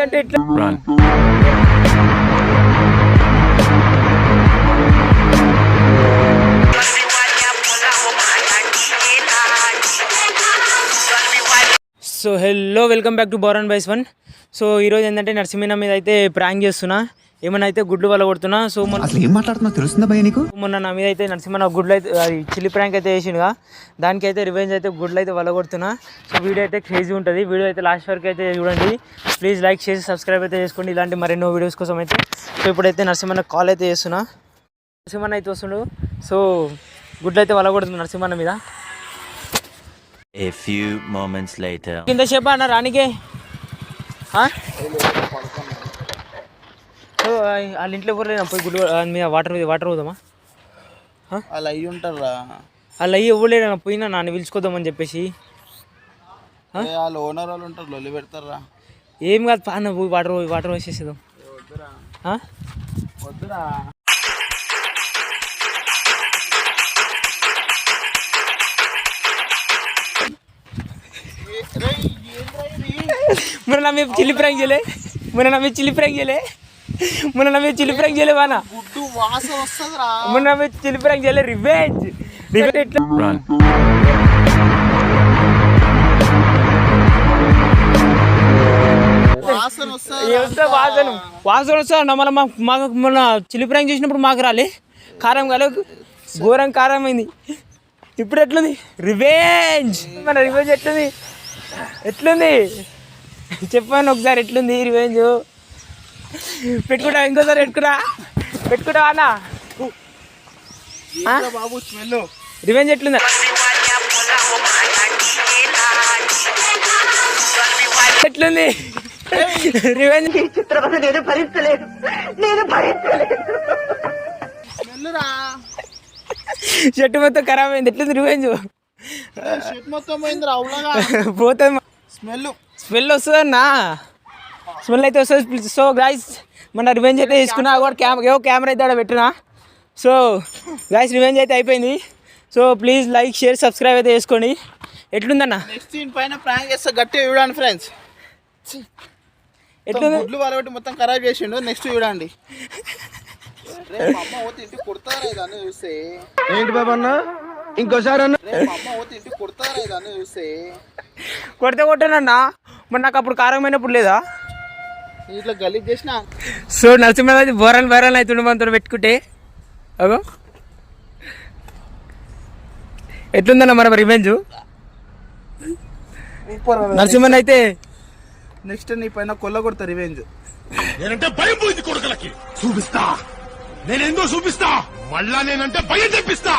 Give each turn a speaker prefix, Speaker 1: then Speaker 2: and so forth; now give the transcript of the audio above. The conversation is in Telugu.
Speaker 1: అంటే ఎట్లా so hello welcome back to బోరన్ బైస్ వన్. సో ఈరోజు ఏంటంటే నరసింహ మీద అయితే ప్రాంక్ చేస్తున్నా, ఏమన్నా అయితే గుడ్లు వల్ల కొడుతున్నా. సో
Speaker 2: ఏం మాట్లాడుతున్నా తెలుస్తుందా భయ నీకు?
Speaker 1: మొన్న నా మీద అయితే నరసింహ గుడ్లు అయితే అది చిల్లి ప్రాంక్ అయితే వేసిండుగా, దానికైతే రివెంజ్ అయితే గుడ్లు అయితే వల్ల కొడుతున్నా. సో వీడియో అయితే క్రేజీ ఉంటుంది, వీడియో అయితే లాస్ట్ వరకు అయితే చూడండి. ప్లీజ్ లైక్ చేసి సబ్స్క్రైబ్ అయితే చేసుకోండి ఇలాంటి మరెన్నో వీడియోస్ కోసం అయితే. సో ఇప్పుడైతే నరసింహ కాల్ అయితే చేస్తున్నా, నరసింహ అయితే వస్తుండు. సో గుడ్లు అయితే వల్ల కొడుతున్నా నరసింహ మీద.
Speaker 3: A few moments later.
Speaker 1: కింద చెప్పా అన్న రానికే. సో వాళ్ళ ఇంట్లో ఎవరు లేదా పోయి గుడ్లు మీద వాటర్ పోదామా?
Speaker 4: వాళ్ళు అయ్యి ఉంటారా?
Speaker 1: వాళ్ళు అయ్యి ఎవరు లేదన్న, పోయినా నాన్న పిలుచుకోదామని చెప్పేసి.
Speaker 4: వాళ్ళు ఓనర్ వాళ్ళు ఉంటారు, లొల్లి పెడతారా?
Speaker 1: ఏం కాదు పాన, పోయి వాటర్ వేసేసేదాం.
Speaker 4: వద్దురా.
Speaker 1: మొన్న నా మీద చిల్లి ప్రాంక్ చేయలే, మొన్న నా మీద చిల్లి ప్రాంక్ చేయలే వానా,
Speaker 4: గుడ్డు వాసన వస్తుందిరా.
Speaker 1: మొన్న నా మీద చిల్లి ప్రాంక్ చేయలే. రివెంజ్ ఎట్లా
Speaker 4: వాసన
Speaker 1: వస్తా మళ్ళీ మాకు మొన్న చిల్లి ప్రాంక్ చేసినప్పుడు మాకు రాలే, కారం కాలే, ఘోరం కారం అయింది. ఇప్పుడు ఎట్లుంది రివెంజ్? మన రివెంజ్ ఎట్లుంది చెప్పాను ఒకసారి, ఎట్లుంది రివెంజ్? పెట్టుకుంటా, ఇంకోసారి పెట్టుకుంటా అన్న
Speaker 4: బాబు. స్మెల్
Speaker 1: రివెంజ్ ఎట్లుంది? ఎట్లుంది రివెంజ్?
Speaker 4: స్మెల్ రా.
Speaker 1: షర్ట్ మొత్తం ఖరాబ్ అయింది. ఎట్లుంది రివెంజ్?
Speaker 4: షర్ట్ మొత్తం పోయిందిరా. అవులాగా
Speaker 1: పోతుంది.
Speaker 4: స్మెల్
Speaker 1: వస్తుందన్నా, స్మెల్ అయితే వస్తుంది. సో గైస్ మన రివెంజ్ అయితే తీసుకున్నా, కూడా కెమెరా అయితే పెట్టినా. సో గైస్ రివెంజ్ అయితే అయిపోయింది. So please like share subscribe అయితే చేసుకోండి. ఎట్లుందన్న?
Speaker 4: నెక్స్ట్ సీన్ పైన ప్రాంక్ చేస్తా, గట్టిగా చూడండి ఫ్రెండ్స్.
Speaker 1: ఎట్లుంది?
Speaker 4: గుడ్లు వాళ్ళబట్టి మొత్తం ఖరాబ్ చేసిండు. నెక్స్ట్ చూడండి. అమ్మ పోతే ఇంటికి కుడతారా ఇదాన్ని చూస్తే?
Speaker 2: ఏంటి బాబా అన్న ఇంకోసారి అన్న?
Speaker 4: అమ్మ పోతే ఇంటికి కుడతారా ఇదాన్ని చూస్తే?
Speaker 1: కొట్టానన్నా, మరి నాకు అప్పుడు కారమైనప్పుడు లేదా?
Speaker 4: ఇట్లా గలీజ్ చేసిన.
Speaker 1: సో నరసింహ అయితే బోరాలు అవుతుండే మనతో పెట్టుకుంటే. అగో ఎట్లుందన్న మన రివెంజ్? నరసింహన్ అయితే
Speaker 4: నెక్స్ట్ నీ పైన కొల్ల కొడతా రివెంజ్.
Speaker 5: నేనంటే భయం పోయింది కొడుకులకి. చూపిస్తా, నేనేందో చూపిస్తా. మళ్ళా నేనంటే భయం తెప్పిస్తా.